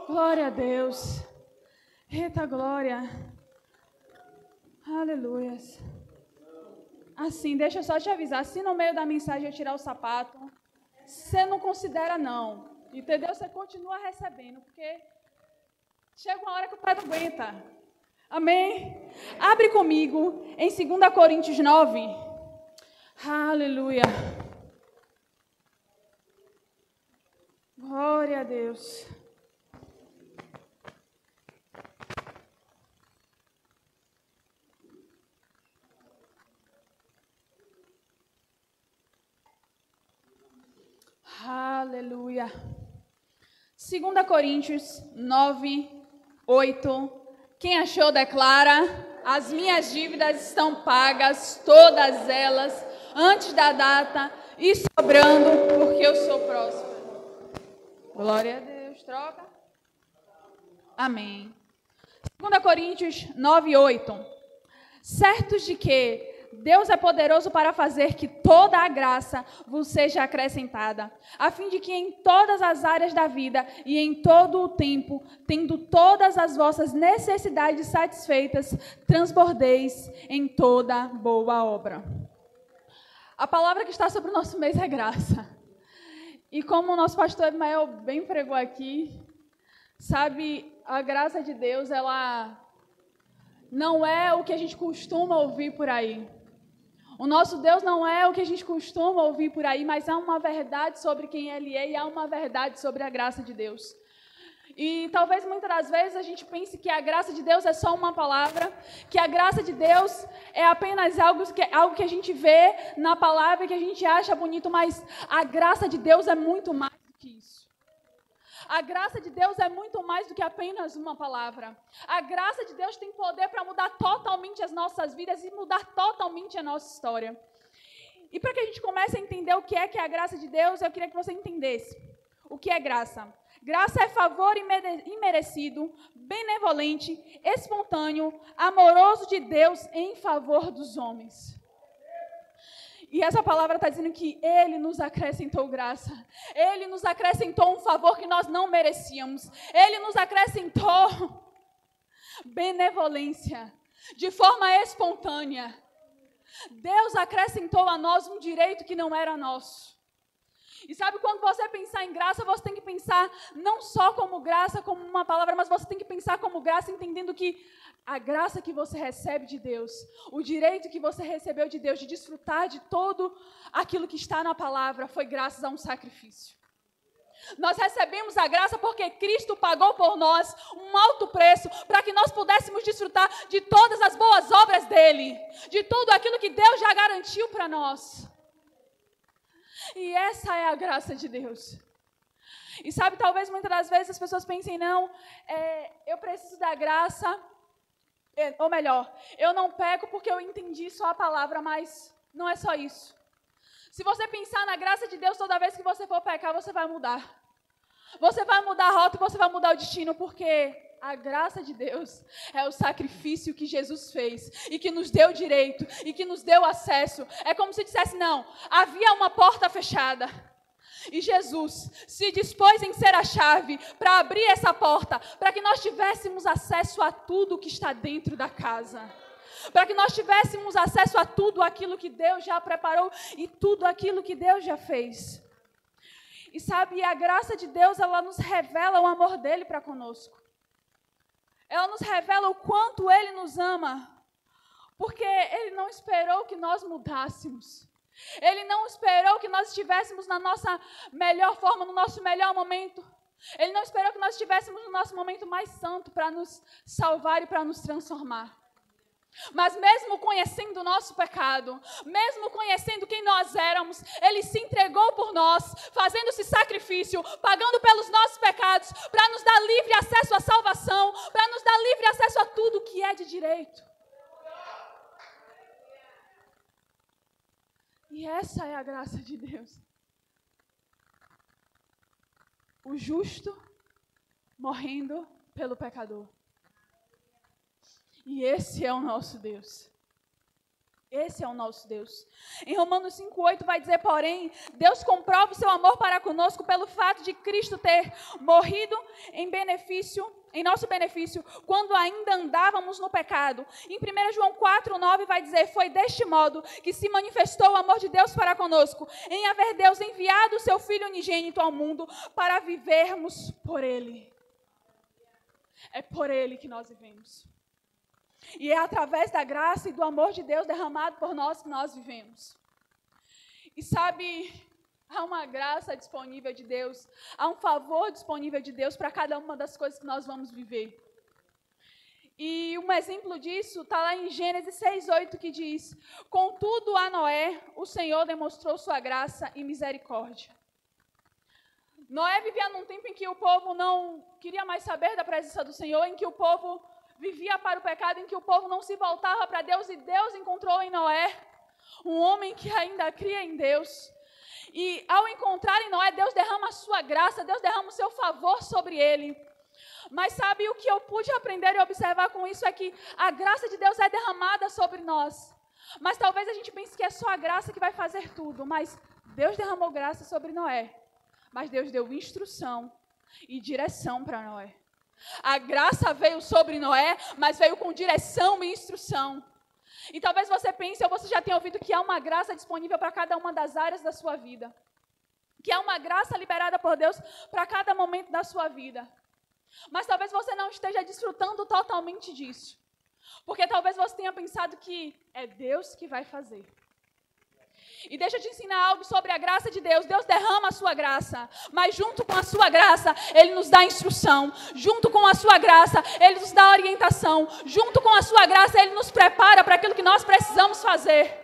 Glória a Deus. Eita glória. Aleluias. Assim, deixa eu só te avisar. Se no meio da mensagem eu tirar o sapato, você não considera não. Entendeu? Você continua recebendo, porque chega uma hora que o pé não aguenta. Amém? Abre comigo em 2 Coríntios 9. Aleluia. Glória a Deus. Aleluia. 2 Coríntios 9, 8. Quem achou, declara: as minhas dívidas estão pagas, todas elas, antes da data e sobrando, porque eu sou próspero. Glória a Deus. Troca. Amém. 2 Coríntios 9, 8. Certos de que Deus é poderoso para fazer que toda a graça vos seja acrescentada, a fim de que em todas as áreas da vida e em todo o tempo, tendo todas as vossas necessidades satisfeitas, transbordeis em toda boa obra. A palavra que está sobre o nosso mês é graça. E como o nosso pastor Emael bem pregou aqui, sabe, a graça de Deus, ela não é o que a gente costuma ouvir por aí. O nosso Deus não é o que a gente costuma ouvir por aí, mas há uma verdade sobre quem Ele é e há uma verdade sobre a graça de Deus. E talvez muitas das vezes a gente pense que a graça de Deus é só uma palavra, que a graça de Deus é apenas algo que a gente vê na palavra e que a gente acha bonito, mas a graça de Deus é muito mais do que isso. A graça de Deus é muito mais do que apenas uma palavra. A graça de Deus tem poder para mudar totalmente as nossas vidas e mudar totalmente a nossa história. E para que a gente comece a entender o que é a graça de Deus, eu queria que você entendesse o que é graça. Graça é favor imerecido, benevolente, espontâneo, amoroso de Deus em favor dos homens. E essa palavra está dizendo que Ele nos acrescentou graça. Ele nos acrescentou um favor que nós não merecíamos. Ele nos acrescentou benevolência, de forma espontânea. Deus acrescentou a nós um direito que não era nosso. E sabe, quando você pensar em graça, você tem que pensar não só como graça, como uma palavra, mas você tem que pensar como graça, entendendo que a graça que você recebe de Deus, o direito que você recebeu de Deus, de desfrutar de todo aquilo que está na palavra, foi graças a um sacrifício. Nós recebemos a graça porque Cristo pagou por nós um alto preço para que nós pudéssemos desfrutar de todas as boas obras dEle, de tudo aquilo que Deus já garantiu para nós. E essa é a graça de Deus. E sabe, talvez muitas das vezes as pessoas pensem, não, eu preciso da graça, ou melhor, eu não peco porque eu entendi só a palavra, mas não é só isso. Se você pensar na graça de Deus, toda vez que você for pecar, você vai mudar. Você vai mudar a rota e você vai mudar o destino, porque a graça de Deus é o sacrifício que Jesus fez e que nos deu direito e que nos deu acesso. É como se dissesse, não, havia uma porta fechada e Jesus se dispôs em ser a chave para abrir essa porta, para que nós tivéssemos acesso a tudo que está dentro da casa. Para que nós tivéssemos acesso a tudo aquilo que Deus já preparou e tudo aquilo que Deus já fez. E sabe, a graça de Deus, ela nos revela o amor dele para conosco. Ela nos revela o quanto Ele nos ama, porque Ele não esperou que nós mudássemos. Ele não esperou que nós estivéssemos na nossa melhor forma, no nosso melhor momento. Ele não esperou que nós estivéssemos no nosso momento mais santo para nos salvar e para nos transformar. Mas mesmo conhecendo o nosso pecado, mesmo conhecendo quem nós éramos, Ele se entregou por nós, fazendo-se sacrifício, pagando pelos nossos pecados, para nos dar livre acesso à salvação, para nos dar livre acesso a tudo que é de direito. E essa é a graça de Deus. O justo morrendo pelo pecador. E esse é o nosso Deus. Esse é o nosso Deus. Em Romanos 5,8 vai dizer, porém, Deus comprova o seu amor para conosco pelo fato de Cristo ter morrido em nosso benefício, quando ainda andávamos no pecado. Em 1 João 4,9 vai dizer, foi deste modo que se manifestou o amor de Deus para conosco, em haver Deus enviado o seu Filho unigênito ao mundo para vivermos por Ele. É por Ele que nós vivemos. E é através da graça e do amor de Deus derramado por nós que nós vivemos. E sabe, há uma graça disponível de Deus, há um favor disponível de Deus para cada uma das coisas que nós vamos viver. E um exemplo disso está lá em Gênesis 6,8 que diz, contudo a Noé, o Senhor demonstrou sua graça e misericórdia. Noé vivia num tempo em que o povo não queria mais saber da presença do Senhor, em que o povo vivia para o pecado, em que o povo não se voltava para Deus, e Deus encontrou em Noé um homem que ainda cria em Deus. E ao encontrar em Noé, Deus derrama a sua graça, Deus derrama o seu favor sobre ele. Mas sabe, o que eu pude aprender e observar com isso é que a graça de Deus é derramada sobre nós. Mas talvez a gente pense que é só a graça que vai fazer tudo. Mas Deus derramou graça sobre Noé. Mas Deus deu instrução e direção para Noé. A graça veio sobre Noé, mas veio com direção e instrução. E talvez você pense, ou você já tenha ouvido que há uma graça disponível para cada uma das áreas da sua vida. Que há uma graça liberada por Deus para cada momento da sua vida. Mas talvez você não esteja desfrutando totalmente disso. Porque talvez você tenha pensado que é Deus que vai fazer. E deixa eu te ensinar algo sobre a graça de Deus. Deus derrama a sua graça, mas junto com a sua graça, Ele nos dá instrução. Junto com a sua graça, Ele nos dá orientação. Junto com a sua graça, Ele nos prepara para aquilo que nós precisamos fazer.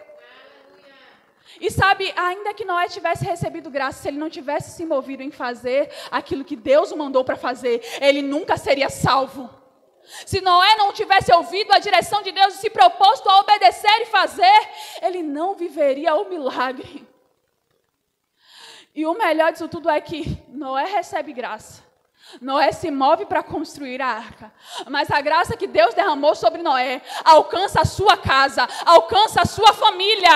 E sabe, ainda que Noé tivesse recebido graça, se ele não tivesse se movido em fazer aquilo que Deus o mandou para fazer, ele nunca seria salvo. Se Noé não tivesse ouvido a direção de Deus e se proposto a obedecer e fazer, ele não viveria o milagre. E o melhor disso tudo é que Noé recebe graça. Noé se move para construir a arca. Mas a graça que Deus derramou sobre Noé alcança a sua casa, alcança a sua família.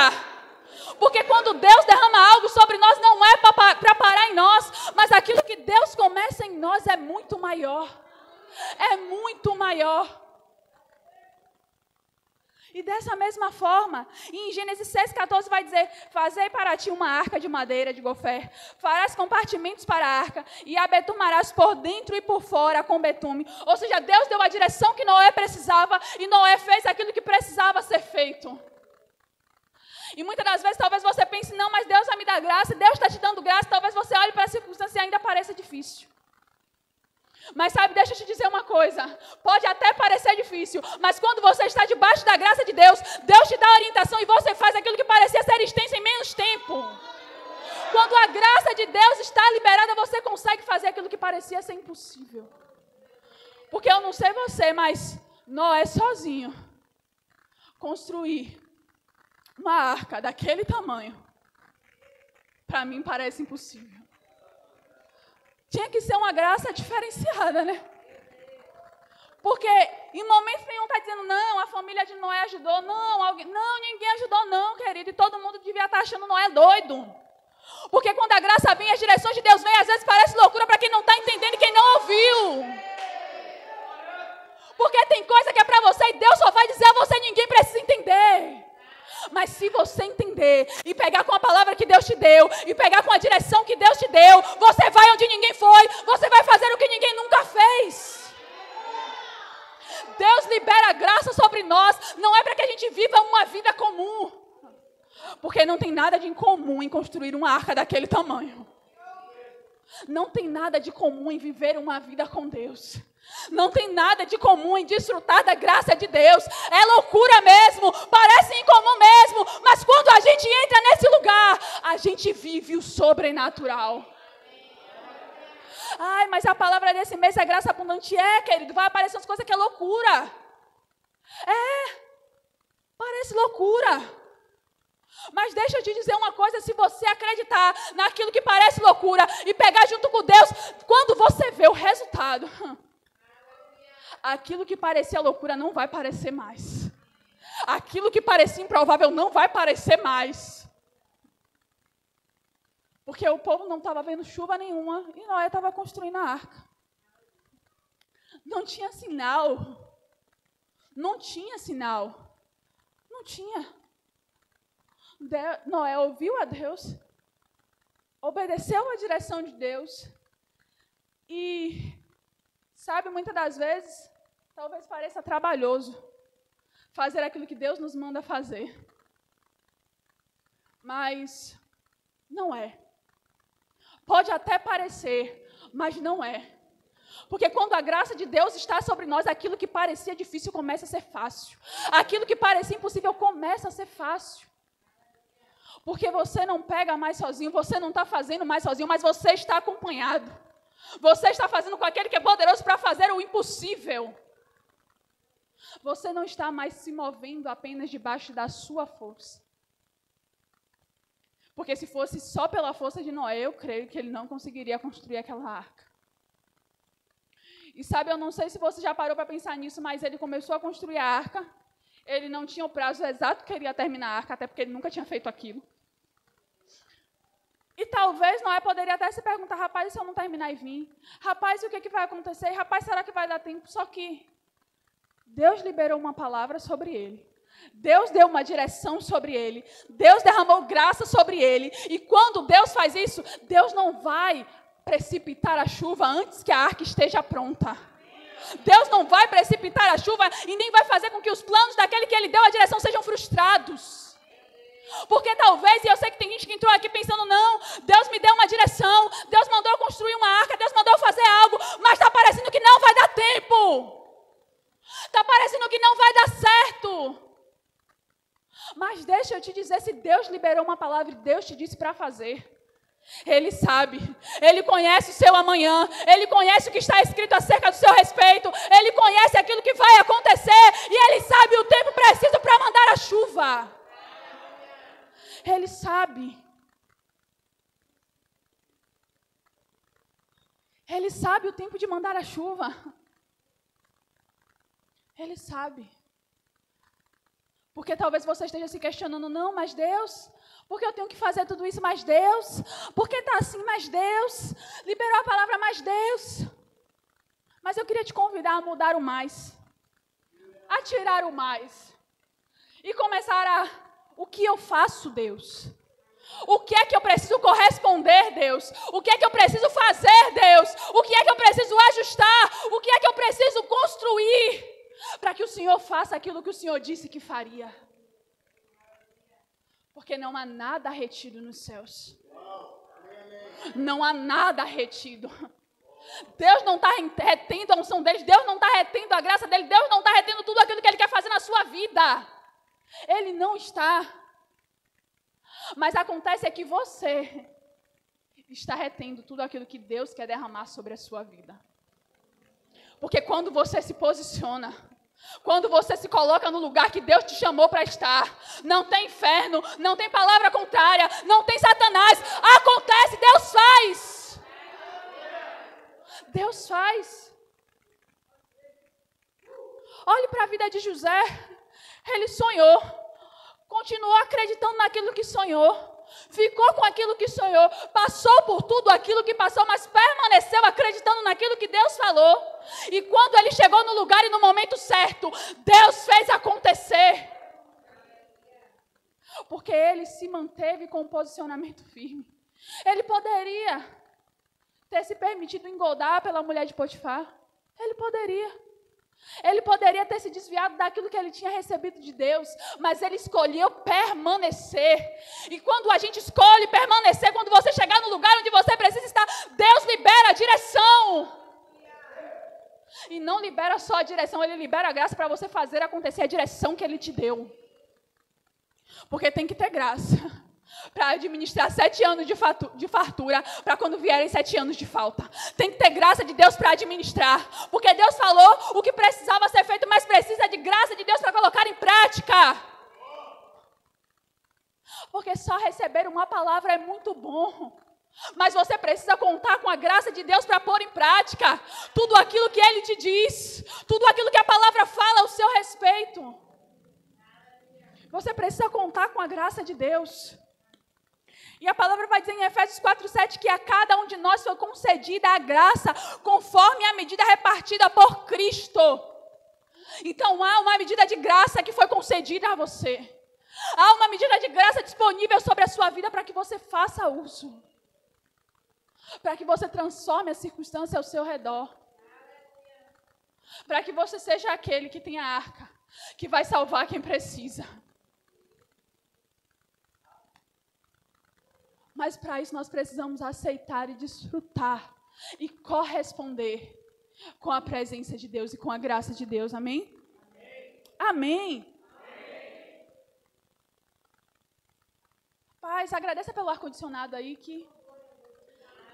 Porque quando Deus derrama algo sobre nós, não é para parar em nós, mas aquilo que Deus começa em nós é muito maior. É muito maior. E dessa mesma forma, em Gênesis 6,14 vai dizer, fazei para ti uma arca de madeira de gofer, farás compartimentos para a arca, e a betumarás por dentro e por fora com betume. Ou seja, Deus deu a direção que Noé precisava, e Noé fez aquilo que precisava ser feito. E muitas das vezes, talvez você pense, não, mas Deus vai me dar graça, Deus está te dando graça, talvez você olhe para a circunstância e ainda pareça difícil. Mas sabe, deixa eu te dizer uma coisa, pode até parecer difícil, mas quando você está debaixo da graça de Deus, Deus te dá orientação e você faz aquilo que parecia ser extenso em menos tempo. Quando a graça de Deus está liberada, você consegue fazer aquilo que parecia ser impossível. Porque eu não sei você, mas Noé sozinho construir uma arca daquele tamanho, para mim parece impossível. Tinha que ser uma graça diferenciada, né? Porque em momento nenhum está dizendo, não, a família de Noé ajudou, não, ninguém ajudou não, querido. E todo mundo devia estar achando Noé doido. Porque quando a graça vem, as direções de Deus vêm, às vezes parece loucura para quem não está entendendo e quem não ouviu. Porque tem coisa que é para você e Deus só vai dizer a você, ninguém precisa entender. Mas se você entender e pegar com a palavra que Deus te deu e pegar com a direção que Deus te deu, você vai onde ninguém foi, você vai fazer o que ninguém nunca fez. Deus libera graça sobre nós, não é para que a gente viva uma vida comum, porque não tem nada de incomum em construir uma arca daquele tamanho. Não tem nada de comum em viver uma vida com Deus. Não tem nada de comum em desfrutar da graça de Deus. É loucura mesmo, parece incomum mesmo, mas quando a gente entra nesse lugar, a gente vive o sobrenatural. Ai, mas a palavra desse mês é graça abundante. É, querido, vai aparecer umas coisas que é loucura. Parece loucura. Mas deixa eu te dizer uma coisa, se você acreditar naquilo que parece loucura e pegar junto com Deus, quando você vê o resultado, aquilo que parecia loucura não vai parecer mais. Aquilo que parecia improvável não vai parecer mais. Porque o povo não estava vendo chuva nenhuma e Noé estava construindo a arca. Não tinha sinal. Não tinha sinal. Não tinha. Noé ouviu a Deus, obedeceu a direção de Deus e, sabe, muitas das vezes, talvez pareça trabalhoso fazer aquilo que Deus nos manda fazer. Mas não é. Pode até parecer, mas não é. Porque quando a graça de Deus está sobre nós, aquilo que parecia difícil começa a ser fácil. Aquilo que parecia impossível começa a ser fácil. Porque você não pega mais sozinho, você não está fazendo mais sozinho, mas você está acompanhado. Você está fazendo com aquele que é poderoso para fazer o impossível. Você não está mais se movendo apenas debaixo da sua força. Porque se fosse só pela força de Noé, eu creio que ele não conseguiria construir aquela arca. E sabe, eu não sei se você já parou para pensar nisso, mas ele começou a construir a arca. Ele não tinha o prazo exato que ele ia terminar a arca, até porque ele nunca tinha feito aquilo. E talvez Noé poderia até se perguntar, rapaz, se eu não terminar e vir? Rapaz, o que vai acontecer? Rapaz, será que vai dar tempo? Só que Deus liberou uma palavra sobre ele. Deus deu uma direção sobre ele. Deus derramou graça sobre ele. E quando Deus faz isso, Deus não vai precipitar a chuva antes que a arca esteja pronta. Deus não vai precipitar a chuva e nem vai fazer com que os planos daquele que ele deu a direção sejam frustrados. Porque talvez, e eu sei que tem gente que entrou aqui pensando, não, Deus me deu uma direção, Deus mandou eu construir uma arca, Deus mandou eu fazer algo, mas está parecendo que não vai dar tempo. Está parecendo que não vai dar certo. Mas deixa eu te dizer, se Deus liberou uma palavra e Deus te disse para fazer, Ele sabe, Ele conhece o seu amanhã, Ele conhece o que está escrito acerca do seu respeito, Ele conhece aquilo que vai acontecer e Ele sabe o tempo preciso para mandar a chuva. Ele sabe. Ele sabe o tempo de mandar a chuva. Ele sabe. Porque talvez você esteja se questionando, não, mas Deus, porque eu tenho que fazer tudo isso, mas Deus, porque está assim, mas Deus, liberou a palavra, mas Deus. Mas eu queria te convidar a mudar o mais, a tirar o mais, e começar o que eu faço, Deus? O que é que eu preciso corresponder, Deus? O que é que eu preciso fazer, Deus? O que é que eu preciso ajustar? O que é que eu preciso construir? Para que o Senhor faça aquilo que o Senhor disse que faria. Porque não há nada retido nos céus. Não há nada retido. Deus não está retendo a unção dele. Deus não está retendo a graça dele. Deus não está retendo tudo aquilo que Ele quer fazer na sua vida. Ele não está. Mas acontece é que você está retendo tudo aquilo que Deus quer derramar sobre a sua vida. Porque quando você se posiciona, quando você se coloca no lugar que Deus te chamou para estar, não tem inferno, não tem palavra contrária, não tem Satanás. Acontece, Deus faz. Deus faz. Olhe para a vida de José. Ele sonhou, continuou acreditando naquilo que sonhou. Ficou com aquilo que sonhou, passou por tudo aquilo que passou, mas permaneceu acreditando naquilo que Deus falou. E quando ele chegou no lugar e no momento certo, Deus fez acontecer. Porque ele se manteve com um posicionamento firme. Ele poderia ter se permitido engoldar pela mulher de Potifar. Ele poderia. Ele poderia ter se desviado daquilo que ele tinha recebido de Deus, mas ele escolheu permanecer. E quando a gente escolhe permanecer, quando você chegar no lugar onde você precisa estar, Deus libera a direção. E não libera só a direção, Ele libera a graça para você fazer acontecer a direção que Ele te deu. Porque tem que ter graça para administrar 7 anos de fartura, para quando vierem 7 anos de falta. Tem que ter graça de Deus para administrar, porque Deus falou o que precisava ser feito, mas precisa de graça de Deus para colocar em prática. Porque só receber uma palavra é muito bom, mas você precisa contar com a graça de Deus para pôr em prática tudo aquilo que Ele te diz, tudo aquilo que a palavra fala ao seu respeito. Você precisa contar com a graça de Deus. E a palavra vai dizer em Efésios 4:7 que a cada um de nós foi concedida a graça conforme a medida repartida por Cristo. Então há uma medida de graça que foi concedida a você. Há uma medida de graça disponível sobre a sua vida para que você faça uso. Para que você transforme a circunstância ao seu redor. Para que você seja aquele que tem a arca, que vai salvar quem precisa. Mas para isso nós precisamos aceitar e desfrutar e corresponder com a presença de Deus e com a graça de Deus. Amém? Amém. Paz, agradeça pelo ar-condicionado aí que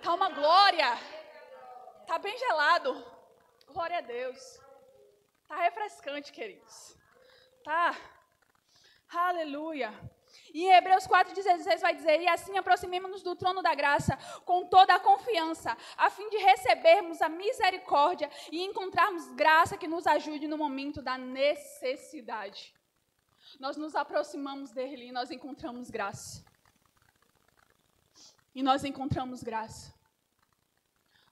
tá uma glória. Tá bem gelado. Glória a Deus. Tá refrescante, queridos. Tá. Aleluia. E em Hebreus 4:16 vai dizer: e assim aproximemo-nos do trono da graça com toda a confiança, a fim de recebermos a misericórdia e encontrarmos graça que nos ajude no momento da necessidade. Nós nos aproximamos dele e nós encontramos graça. E nós encontramos graça.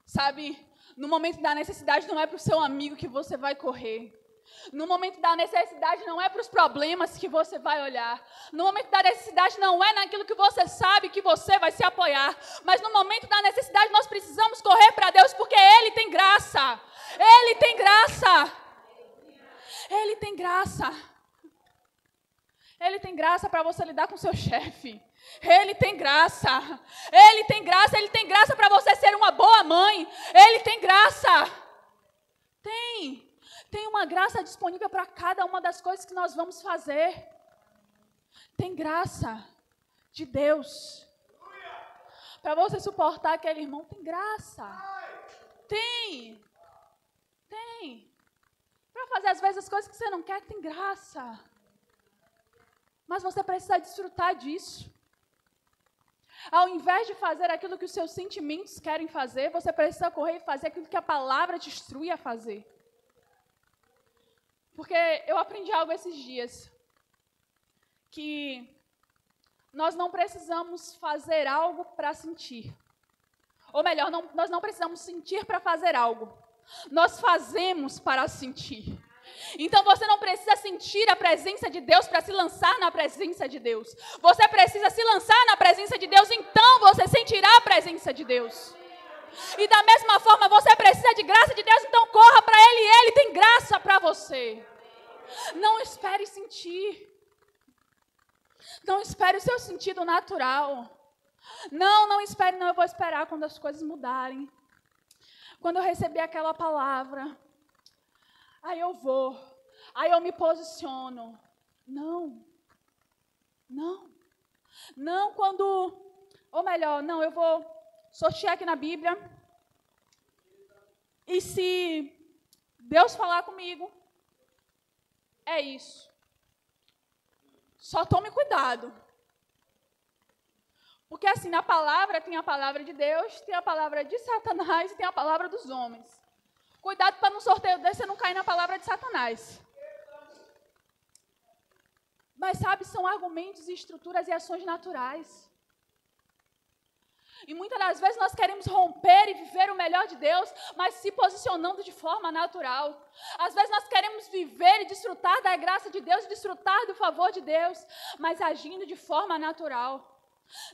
Sabe, no momento da necessidade não é para o seu amigo que você vai correr. No momento da necessidade não é para os problemas que você vai olhar. No momento da necessidade não é naquilo que você sabe que você vai se apoiar. Mas no momento da necessidade nós precisamos correr para Deus porque Ele tem graça. Ele tem graça. Ele tem graça. Ele tem graça para você lidar com seu chefe. Ele tem graça. Ele tem graça. Ele tem graça para você ser uma boa mãe. Ele tem graça. Tem uma graça disponível para cada uma das coisas que nós vamos fazer. Tem graça de Deus. Para você suportar aquele irmão, tem graça. Tem. Para fazer às vezes as coisas que você não quer, tem graça. Mas você precisa desfrutar disso. Ao invés de fazer aquilo que os seus sentimentos querem fazer, você precisa correr e fazer aquilo que a palavra te instrui a fazer. Porque eu aprendi algo esses dias, que nós não precisamos fazer algo para sentir. Ou melhor, nós não precisamos sentir para fazer algo. Nós fazemos para sentir. Então você não precisa sentir a presença de Deus para se lançar na presença de Deus. Você precisa se lançar na presença de Deus, então você sentirá a presença de Deus. E da mesma forma, você precisa de graça de Deus, então corra para Ele e Ele tem graça para você. Não espere sentir. Não espere o seu sentido natural. Não espere, eu vou esperar quando as coisas mudarem. Quando eu receber aquela palavra, aí eu vou, aí eu me posiciono. Não, eu vou sortear aqui na Bíblia. E se Deus falar comigo, é isso. Só tome cuidado. Porque assim, na palavra tem a palavra de Deus, tem a palavra de Satanás e tem a palavra dos homens. Cuidado para no sorteio desse você não cair na palavra de Satanás. Mas sabe, são argumentos, estruturas e ações naturais. E muitas das vezes nós queremos romper e viver o melhor de Deus, mas se posicionando de forma natural. Às vezes nós queremos viver e desfrutar da graça de Deus, desfrutar do favor de Deus, mas agindo de forma natural.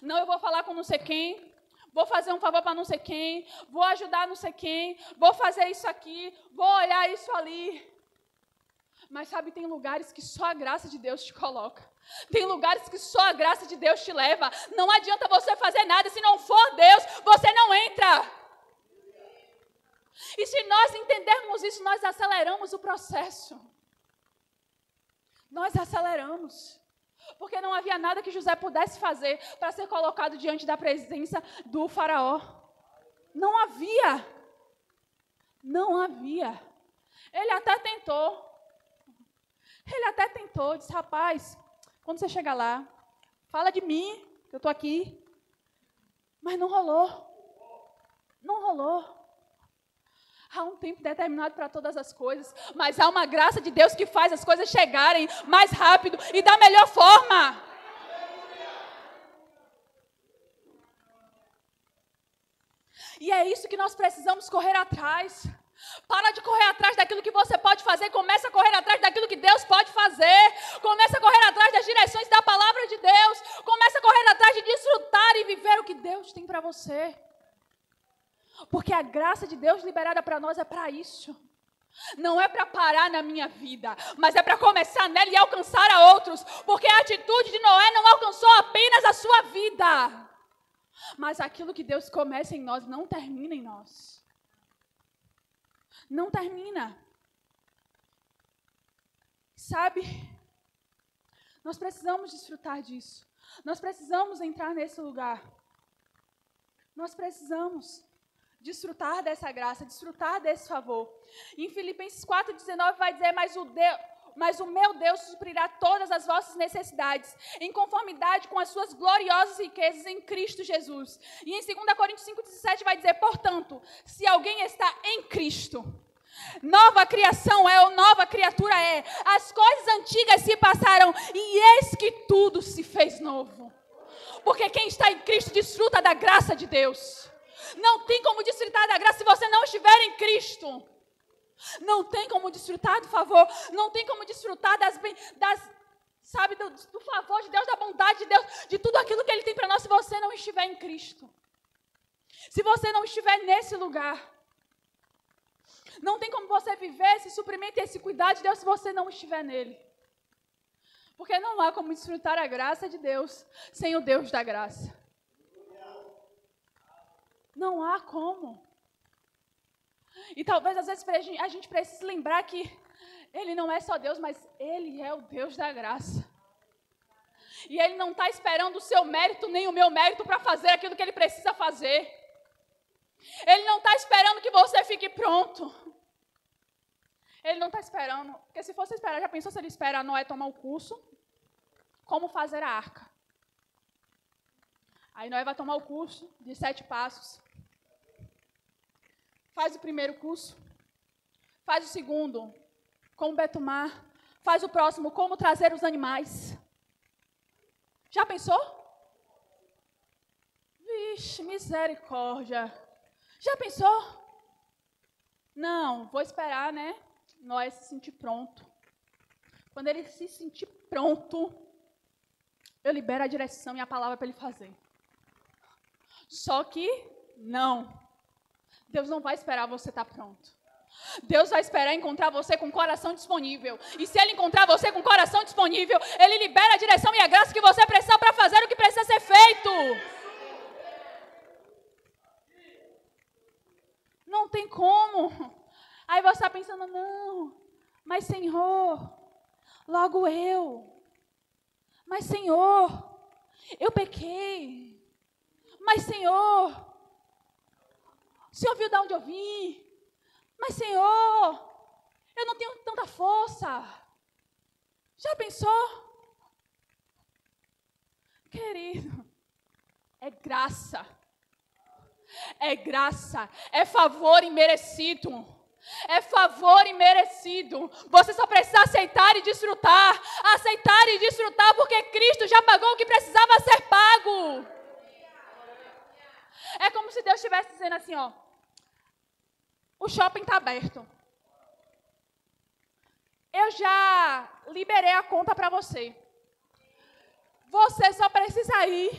Não, eu vou falar com não sei quem, vou fazer um favor para não sei quem, vou ajudar não sei quem, vou fazer isso aqui, vou olhar isso ali. Mas sabe, tem lugares que só a graça de Deus te coloca. Tem lugares que só a graça de Deus te leva. Não adianta você fazer nada, se não for Deus, você não entra. E se nós entendermos isso, nós aceleramos o processo. Nós aceleramos. Porque não havia nada que José pudesse fazer para ser colocado diante da presença do faraó. Não havia. Ele até tentou, disse, rapaz, quando você chegar lá, fala de mim, que eu estou aqui. Mas não rolou. Há um tempo determinado para todas as coisas, mas há uma graça de Deus que faz as coisas chegarem mais rápido e da melhor forma. E é isso que nós precisamos correr atrás. Para de correr atrás daquilo que você pode fazer, começa a correr atrás daquilo que Deus pode fazer. Começa a correr atrás das direções da palavra de Deus. Começa a correr atrás de desfrutar e viver o que Deus tem para você. Porque a graça de Deus liberada para nós é para isso. Não é para parar na minha vida, mas é para começar nela e alcançar a outros. Porque a atitude de Noé não alcançou apenas a sua vida. Mas aquilo que Deus começa em nós não termina em nós. Não termina. Sabe? Nós precisamos desfrutar disso. Nós precisamos entrar nesse lugar. Nós precisamos desfrutar dessa graça, desfrutar desse favor. Em Filipenses 4,19 vai dizer, mas o meu Deus suprirá todas as vossas necessidades, em conformidade com as suas gloriosas riquezas em Cristo Jesus. E em 2 Coríntios 5,17 vai dizer, portanto, se alguém está em Cristo, nova criação é ou nova criatura é. As coisas antigas se passaram e eis que tudo se fez novo. Porque quem está em Cristo desfruta da graça de Deus. Não tem como desfrutar da graça se você não estiver em Cristo. Não tem como desfrutar do favor. Não tem como desfrutar do favor de Deus, da bondade de Deus, de tudo aquilo que Ele tem para nós, se você não estiver em Cristo. Se você não estiver nesse lugar. Não tem como você viver esse suprimento e esse cuidado de Deus se você não estiver nele. Porque não há como desfrutar a graça de Deus sem o Deus da graça. Não há como. E talvez às vezes a gente precise lembrar que Ele não é só Deus, mas Ele é o Deus da graça. E Ele não está esperando o seu mérito nem o meu mérito para fazer aquilo que Ele precisa fazer. Ele não está esperando que você fique pronto. Ele não está esperando. Porque se fosse esperar, já pensou se Ele espera Noé tomar o curso? Como fazer a arca? Aí Noé vai tomar o curso de 7 passos. Faz o primeiro curso. Faz o segundo, como betumar. Faz o próximo, como trazer os animais. Já pensou? Vixe, misericórdia. Já pensou? Não, vou esperar, né? Noé se sentir pronto. Quando ele se sentir pronto, eu libero a direção e a palavra para ele fazer. Só que, não. Deus não vai esperar você estar pronto. Deus vai esperar encontrar você com o coração disponível. E se Ele encontrar você com o coração disponível, Ele libera a direção e a graça que você precisa para fazer o que precisa ser feito. Não tem como. Aí você está pensando, não, mas Senhor, logo eu. Mas Senhor, eu pequei. Mas Senhor, o Senhor viu de onde eu vim. Mas Senhor, eu não tenho tanta força. Já pensou? Querido, é graça. É graça, é favor imerecido. É favor imerecido. Você só precisa aceitar e desfrutar. Aceitar e desfrutar porque Cristo já pagou o que precisava ser pago. É como se Deus estivesse dizendo assim, ó. O shopping está aberto. Eu já liberei a conta para você. Você só precisa ir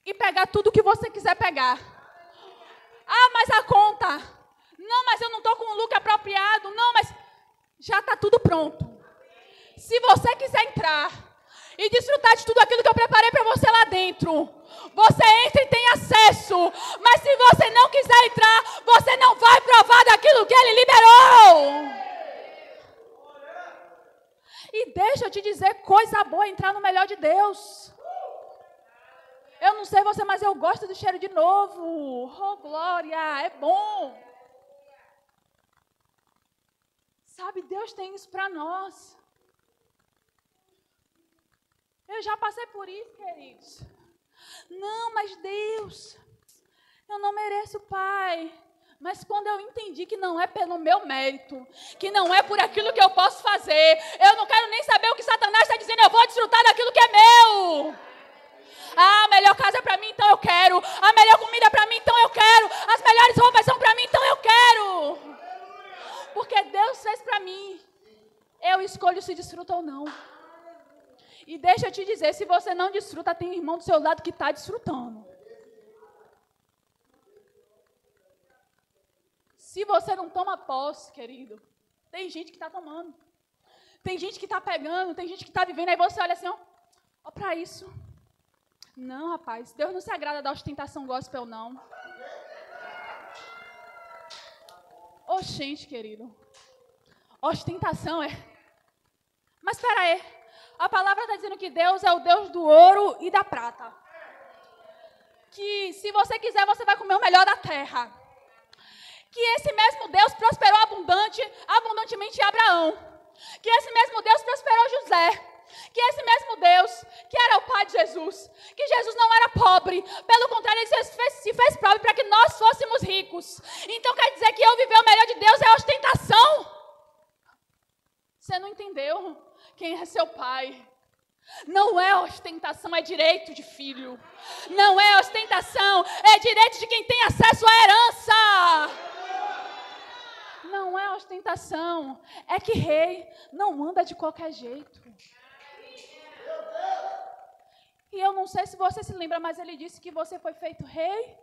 e pegar tudo o que você quiser pegar. Ah, mas a conta. Não, mas eu não estou com o lucro apropriado. Não, mas já está tudo pronto. Se você quiser entrar e desfrutar de tudo aquilo que eu preparei para você lá dentro, você entra e tem acesso. Mas se você não quiser entrar, você não vai provar daquilo que Ele liberou. E deixa eu te dizer, coisa boa é entrar no melhor de Deus. Eu não sei você, mas eu gosto do cheiro de novo. Oh, glória, é bom. Sabe, Deus tem isso para nós. Eu já passei por isso, queridos. Não, mas Deus, eu não mereço, Pai. Mas quando eu entendi que não é pelo meu mérito, que não é por aquilo que eu posso fazer, eu não quero nem saber o que Satanás está dizendo, eu vou desfrutar daquilo que é meu. Ah, a melhor casa é para mim, então eu quero. A melhor comida é para mim, então eu quero. As melhores roupas são para mim, então eu quero. Porque Deus fez para mim. Eu escolho se desfruta ou não. E deixa eu te dizer, se você não desfruta, tem um irmão do seu lado que está desfrutando. Se você não toma posse, querido, tem gente que está tomando. Tem gente que está pegando, tem gente que está vivendo. Aí você olha assim, ó para isso. Não, rapaz, Deus não se agrada da ostentação gospel, não. Oxente, querido. Ostentação é... Mas espera aí. A palavra está dizendo que Deus é o Deus do ouro e da prata. Que se você quiser, você vai comer o melhor da terra. Que esse mesmo Deus prosperou abundantemente Abraão. Que esse mesmo Deus prosperou José. Que esse mesmo Deus, que era o Pai de Jesus, que Jesus não era pobre, pelo contrário, ele se fez pobre para que nós fôssemos ricos. Então quer dizer que eu viver o melhor de Deus é ostentação? Você não entendeu quem é seu pai. Não é ostentação, é direito de filho. Não é ostentação, é direito de quem tem acesso à herança. Não é ostentação, é que rei não anda de qualquer jeito. E eu não sei se você se lembra, mas ele disse que você foi feito rei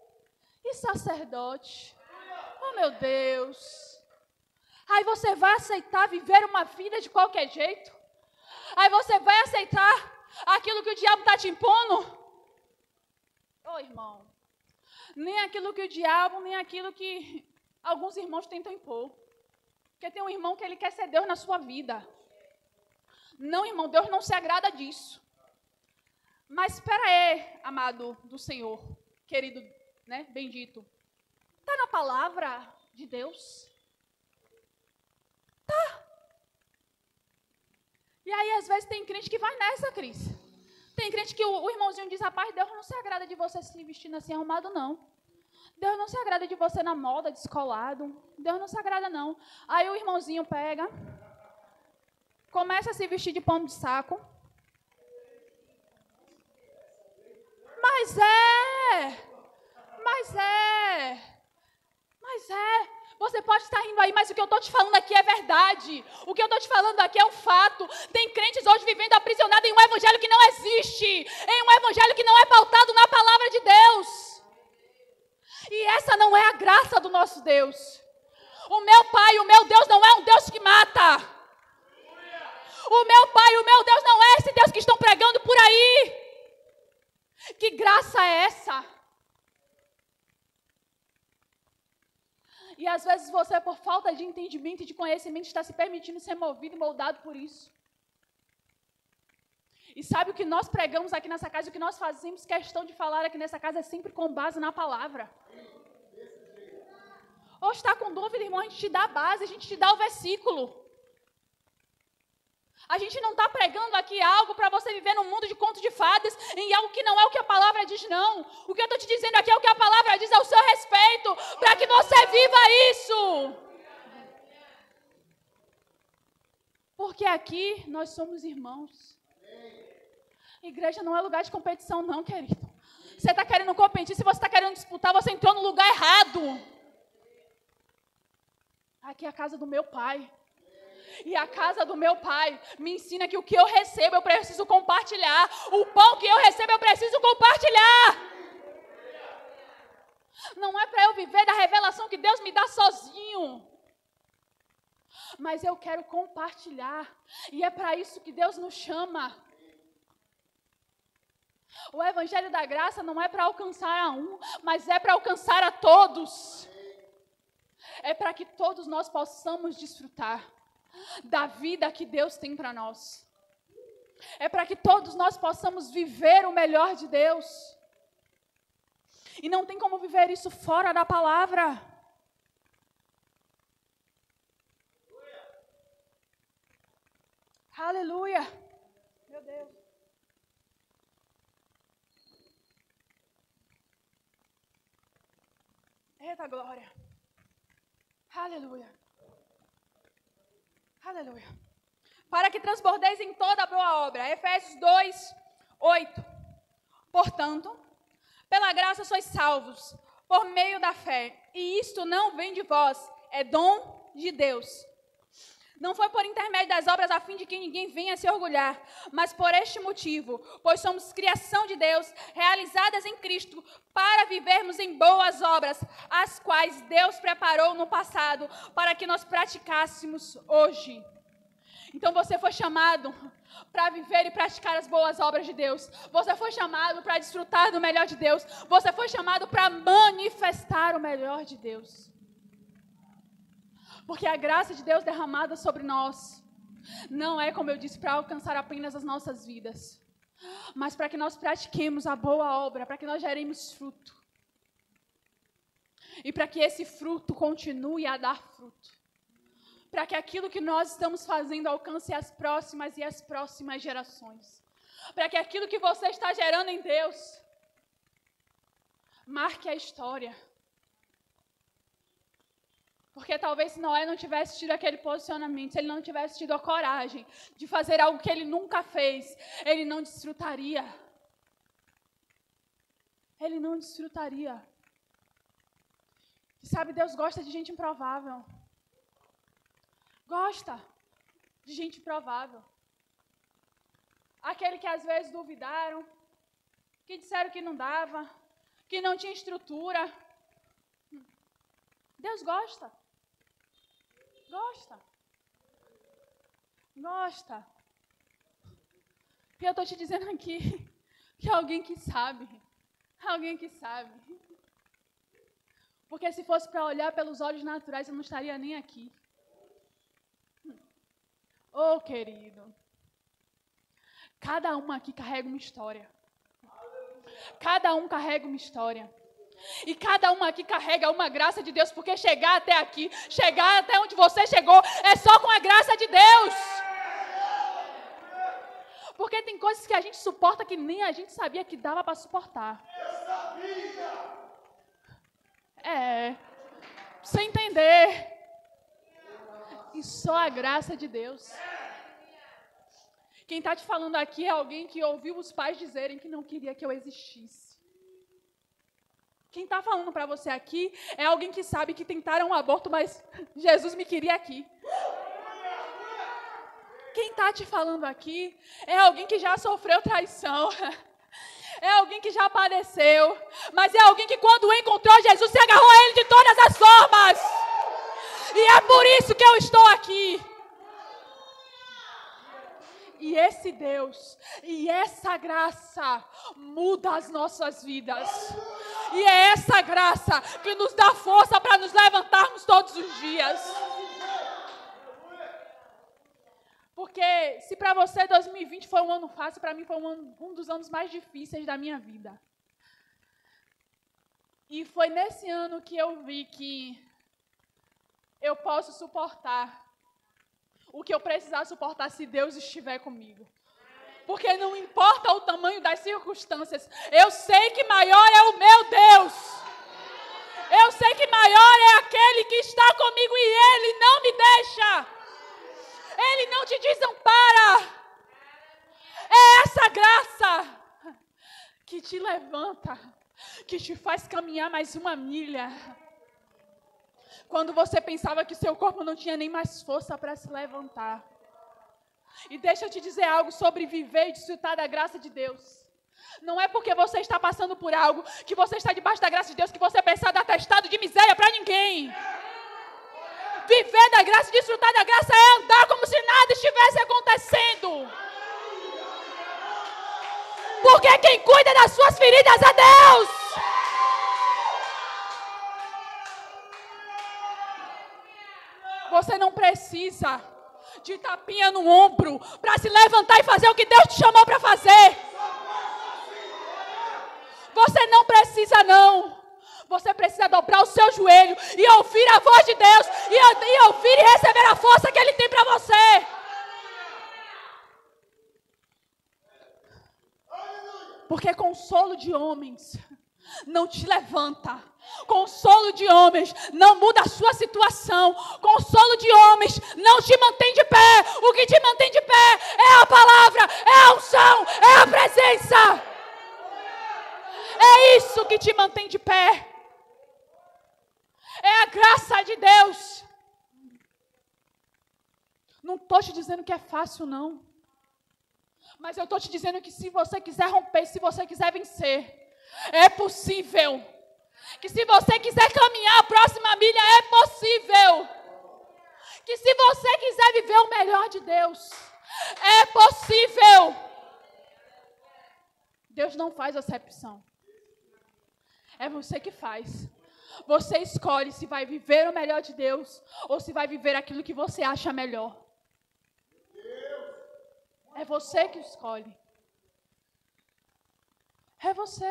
e sacerdote. Oh, meu Deus. Aí você vai aceitar viver uma vida de qualquer jeito? Aí você vai aceitar aquilo que o diabo está te impondo? Ô, irmão, nem aquilo que o diabo, nem aquilo que alguns irmãos tentam impor. Porque tem um irmão que ele quer ser Deus na sua vida. Não, irmão, Deus não se agrada disso. Mas espera aí, amado do Senhor, querido, né, bendito. Está na palavra de Deus? Tá. E aí, às vezes, tem crente que vai nessa, Cris. Tem crente que o irmãozinho diz, rapaz, Deus não se agrada de você se vestindo assim arrumado, não. Deus não se agrada de você na moda, descolado. Deus não se agrada, não. Aí o irmãozinho pega, começa a se vestir de pano de saco. Mas você pode estar rindo aí, mas o que eu estou te falando aqui é verdade. O que eu estou te falando aqui é um fato. Tem crentes hoje vivendo aprisionados em um evangelho que não existe, em um evangelho que não é pautado na palavra de Deus. E essa não é a graça do nosso Deus. O meu Pai, o meu Deus não é um Deus que mata. O meu Pai, o meu Deus não é esse Deus que estão pregando por aí. Que graça é essa? E às vezes você, por falta de entendimento e de conhecimento, está se permitindo ser movido e moldado por isso. E sabe o que nós pregamos aqui nessa casa, o que nós fazemos questão de falar aqui nessa casa é sempre com base na palavra. Ou está com dúvida, irmão, a gente te dá a base, a gente te dá o versículo. A gente não está pregando aqui algo para você viver num mundo de conto de fadas, em algo que não é o que a palavra diz, não. O que eu estou te dizendo aqui é o que a palavra diz ao seu respeito, para que você viva isso. Porque aqui nós somos irmãos. Igreja não é lugar de competição, não, querido. Você está querendo competir, se você está querendo disputar, você entrou no lugar errado. Aqui é a casa do meu pai. E a casa do meu pai me ensina que o que eu recebo eu preciso compartilhar. O pão que eu recebo eu preciso compartilhar. Não é para eu viver da revelação que Deus me dá sozinho. Mas eu quero compartilhar. E é para isso que Deus nos chama. O evangelho da graça não é para alcançar a um, mas é para alcançar a todos. É para que todos nós possamos desfrutar da vida que Deus tem para nós. É para que todos nós possamos viver o melhor de Deus. E não tem como viver isso fora da palavra. Aleluia. Meu Deus. Eita glória. Aleluia. Aleluia. Para que transbordeis em toda a boa obra. Efésios 2, 8. Portanto, pela graça sois salvos, por meio da fé. E isto não vem de vós, é dom de Deus. Não foi por intermédio das obras a fim de que ninguém venha se orgulhar, mas por este motivo, pois somos criação de Deus, realizadas em Cristo, para vivermos em boas obras, as quais Deus preparou no passado, para que nós praticássemos hoje. Então você foi chamado para viver e praticar as boas obras de Deus. Você foi chamado para desfrutar do melhor de Deus. Você foi chamado para manifestar o melhor de Deus. Porque a graça de Deus derramada sobre nós não é, como eu disse, para alcançar apenas as nossas vidas, mas para que nós pratiquemos a boa obra, para que nós geremos fruto. E para que esse fruto continue a dar fruto. Para que aquilo que nós estamos fazendo alcance as próximas e as próximas gerações. Para que aquilo que você está gerando em Deus marque a história. Porque talvez se Noé não tivesse tido aquele posicionamento, se ele não tivesse tido a coragem de fazer algo que ele nunca fez, ele não desfrutaria. Ele não desfrutaria. E sabe, Deus gosta de gente improvável. Gosta de gente improvável. Aquele que às vezes duvidaram, que disseram que não dava, que não tinha estrutura. Deus gosta. Gosta. Gosta. E eu estou te dizendo aqui que é alguém que sabe. Alguém que sabe. Porque se fosse para olhar pelos olhos naturais, eu não estaria nem aqui. Oh, querido. Cada um aqui carrega uma história. Cada um carrega uma história. E cada um aqui carrega uma graça de Deus, porque chegar até aqui, chegar até onde você chegou, é só com a graça de Deus. Porque tem coisas que a gente suporta que nem a gente sabia que dava para suportar. Sem entender. E só a graça de Deus. Quem está te falando aqui é alguém que ouviu os pais dizerem que não queria que eu existisse. Quem está falando para você aqui é alguém que sabe que tentaram um aborto, mas Jesus me queria aqui. Quem está te falando aqui é alguém que já sofreu traição. É alguém que já padeceu. Mas é alguém que quando encontrou Jesus se agarrou a Ele de todas as formas. E é por isso que eu estou aqui. E esse Deus, e essa graça muda as nossas vidas. E é essa graça que nos dá força para nos levantarmos todos os dias. Porque se para você 2020 foi um ano fácil, para mim foi um dos anos mais difíceis da minha vida. E foi nesse ano que eu vi que eu posso suportar o que eu precisar suportar se Deus estiver comigo. Porque não importa o tamanho das circunstâncias, eu sei que maior é o meu Deus. Eu sei que maior é aquele que está comigo e Ele não me deixa. Ele não te desampara. É essa graça que te levanta, que te faz caminhar mais uma milha. Quando você pensava que seu corpo não tinha nem mais força para se levantar. E deixa eu te dizer algo sobre viver e desfrutar da graça de Deus. Não é porque você está passando por algo, que você está debaixo da graça de Deus, que você precisa dar atestado de miséria para ninguém. Viver da graça e desfrutar da graça é andar como se nada estivesse acontecendo. Porque quem cuida das suas feridas é Deus. Você não precisa de tapinha no ombro para se levantar e fazer o que Deus te chamou para fazer. Você não precisa, não. Você precisa dobrar o seu joelho e ouvir a voz de Deus e ouvir e receber a força que Ele tem para você. Porque consolo de homens não te levanta. Consolo de homens não muda a sua situação. Consolo de homens não te mantém de pé. O que te mantém de pé é a palavra, é a unção, é a presença. É isso que te mantém de pé. É a graça de Deus. Não estou te dizendo que é fácil, não. Mas eu estou te dizendo que se você quiser romper, se você quiser vencer, é possível. Que se você quiser caminhar a próxima milha, é possível. Que se você quiser viver o melhor de Deus, é possível. Deus não faz acepção. É você que faz. Você escolhe se vai viver o melhor de Deus ou se vai viver aquilo que você acha melhor. É você que escolhe. É você.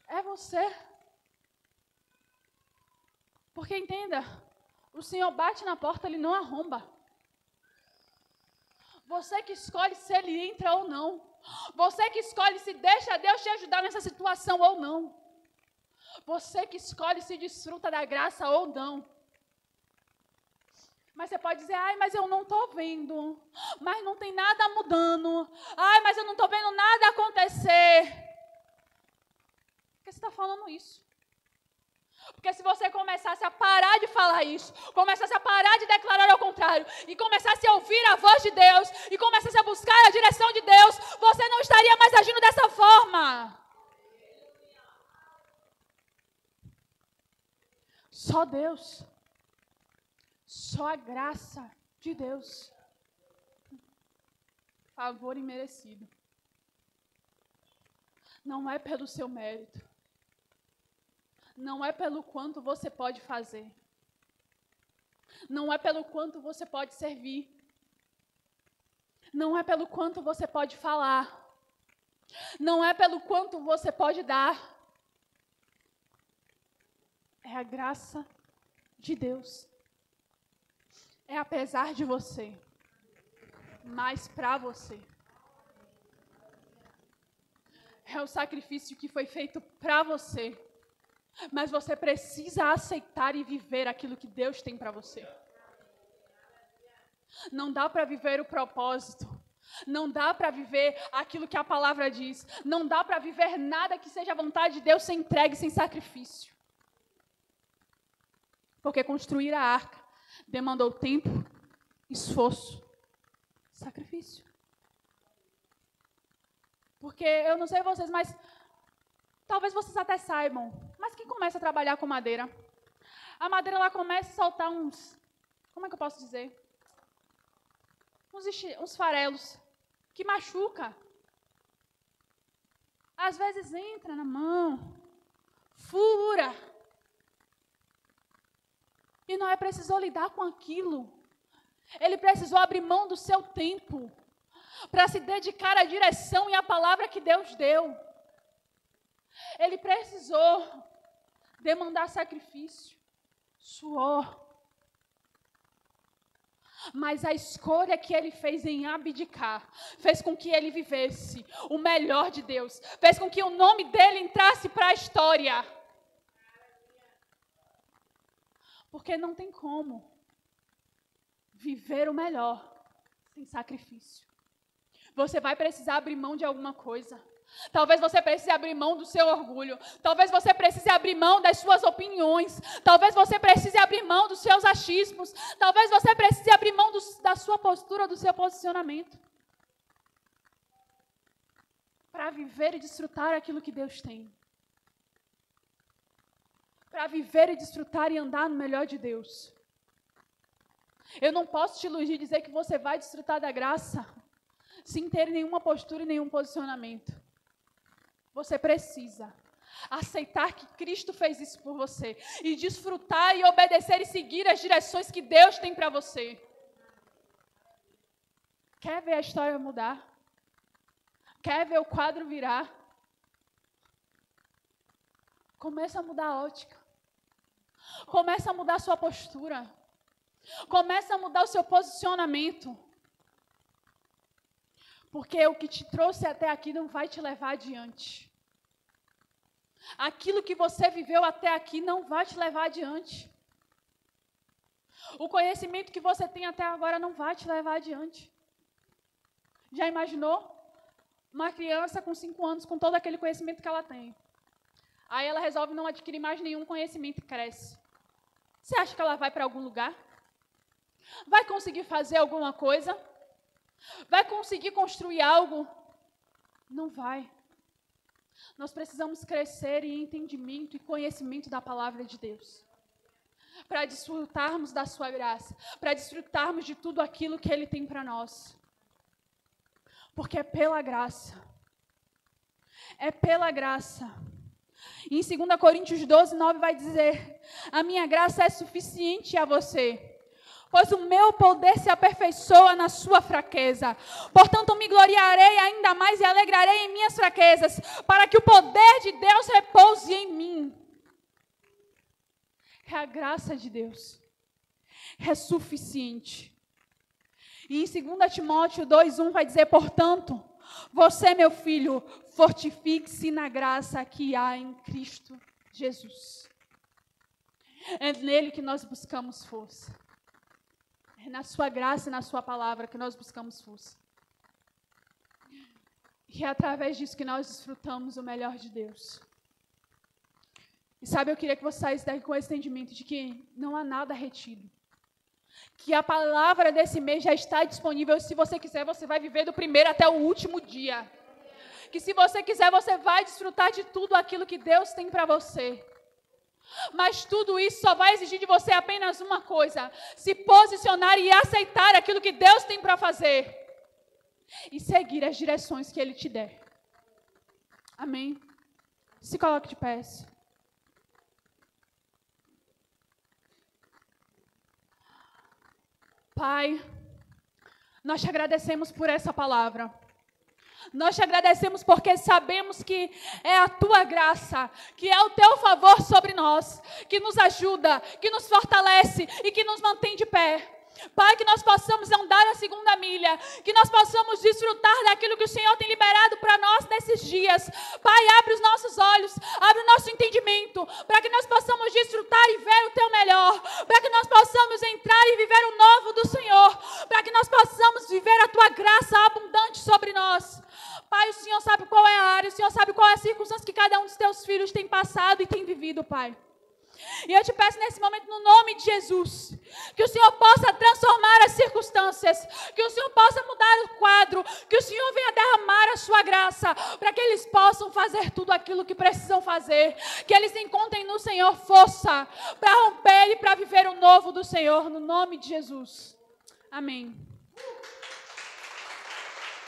É você. Porque entenda, o Senhor bate na porta, Ele não arromba. Você que escolhe se Ele entra ou não. Você que escolhe se deixa Deus te ajudar nessa situação ou não. Você que escolhe se desfruta da graça ou não. Mas você pode dizer, ai, mas eu não estou vendo. Mas não tem nada mudando. Ai, mas eu não estou vendo nada acontecer. Por que você está falando isso? Porque se você começasse a parar de falar isso, começasse a parar de declarar ao contrário, e começasse a ouvir a voz de Deus, e começasse a buscar a direção de Deus, você não estaria mais agindo dessa forma. Só Deus. Só a graça de Deus. Favor imerecido. Não é pelo seu mérito. Não é pelo quanto você pode fazer. Não é pelo quanto você pode servir. Não é pelo quanto você pode falar. Não é pelo quanto você pode dar. É a graça de Deus. É apesar de você. Mas para você. É o sacrifício que foi feito para você. Mas você precisa aceitar e viver aquilo que Deus tem para você. Não dá para viver o propósito. Não dá para viver aquilo que a palavra diz. Não dá para viver nada que seja a vontade de Deus sem entrega e sem sacrifício. Porque construir a arca demandou tempo, esforço, sacrifício. Porque eu não sei vocês, mas talvez vocês até saibam, mas quem começa a trabalhar com madeira? A madeira ela começa a soltar uns, como é que eu posso dizer? Uns farelos que machuca. Às vezes entra na mão, fura. E Noé precisou lidar com aquilo. Ele precisou abrir mão do seu tempo para se dedicar à direção e à palavra que Deus deu. Ele precisou demandar sacrifício, suor. Mas a escolha que ele fez em abdicar fez com que ele vivesse o melhor de Deus. Fez com que o nome dele entrasse para a história. Porque não tem como viver o melhor sem sacrifício. Você vai precisar abrir mão de alguma coisa. Talvez você precise abrir mão do seu orgulho. Talvez você precise abrir mão das suas opiniões. Talvez você precise abrir mão dos seus achismos. Talvez você precise abrir mão da sua postura, do seu posicionamento. Para viver e desfrutar aquilo que Deus tem. Para viver e desfrutar e andar no melhor de Deus. Eu não posso te iludir e dizer que você vai desfrutar da graça sem ter nenhuma postura e nenhum posicionamento. Você precisa aceitar que Cristo fez isso por você e desfrutar e obedecer e seguir as direções que Deus tem para você. Quer ver a história mudar? Quer ver o quadro virar? Começa a mudar a ótica. Começa a mudar a sua postura. Começa a mudar o seu posicionamento. Porque o que te trouxe até aqui não vai te levar adiante. Aquilo que você viveu até aqui não vai te levar adiante. O conhecimento que você tem até agora não vai te levar adiante. Já imaginou? Uma criança com 5 anos, com todo aquele conhecimento que ela tem. Aí ela resolve não adquirir mais nenhum conhecimento e cresce. Você acha que ela vai para algum lugar? Vai conseguir fazer alguma coisa? Vai conseguir construir algo? Não vai. Nós precisamos crescer em entendimento e conhecimento da palavra de Deus. Para desfrutarmos da sua graça. Para desfrutarmos de tudo aquilo que Ele tem para nós. Porque é pela graça. É pela graça. E em 2 Coríntios 12, 9 vai dizer: a minha graça é suficiente a você, pois o meu poder se aperfeiçoa na sua fraqueza. Portanto, me gloriarei ainda mais e alegrarei em minhas fraquezas, para que o poder de Deus repouse em mim. É a graça de Deus. É suficiente. E em 2 Timóteo 2:1 vai dizer: portanto, você, meu filho, fortifique-se na graça que há em Cristo Jesus. É nele que nós buscamos força. É na sua graça e na sua palavra que nós buscamos força. E é através disso que nós desfrutamos o melhor de Deus. E sabe, eu queria que você saísse daqui com esse entendimento de que não há nada retido. Que a palavra desse mês já está disponível. Se você quiser, você vai viver do primeiro até o último dia. Que se você quiser, você vai desfrutar de tudo aquilo que Deus tem para você. Mas tudo isso só vai exigir de você apenas uma coisa: se posicionar e aceitar aquilo que Deus tem para fazer. E seguir as direções que Ele te der. Amém? Se coloque de pé. Pai, nós te agradecemos por essa palavra. Nós te agradecemos porque sabemos que é a tua graça, que é o teu favor sobre nós, que nos ajuda, que nos fortalece e que nos mantém de pé. Pai, que nós possamos andar a segunda milha, que nós possamos desfrutar daquilo que o Senhor tem liberado para nós nesses dias. Pai, abre os nossos olhos, abre o nosso entendimento, para que nós possamos desfrutar e ver o teu melhor, para que nós possamos entrar e viver o novo do Senhor, para que nós possamos viver a tua graça abundante sobre nós. Pai, o Senhor sabe qual é a área, o Senhor sabe qual é a circunstância que cada um dos teus filhos tem passado e tem vivido, Pai. E eu te peço nesse momento, no nome de Jesus, que o Senhor possa transformar as circunstâncias, que o Senhor possa mudar o quadro, que o Senhor venha derramar a sua graça, para que eles possam fazer tudo aquilo que precisam fazer, que eles encontrem no Senhor força para romper e para viver o novo do Senhor, no nome de Jesus. Amém.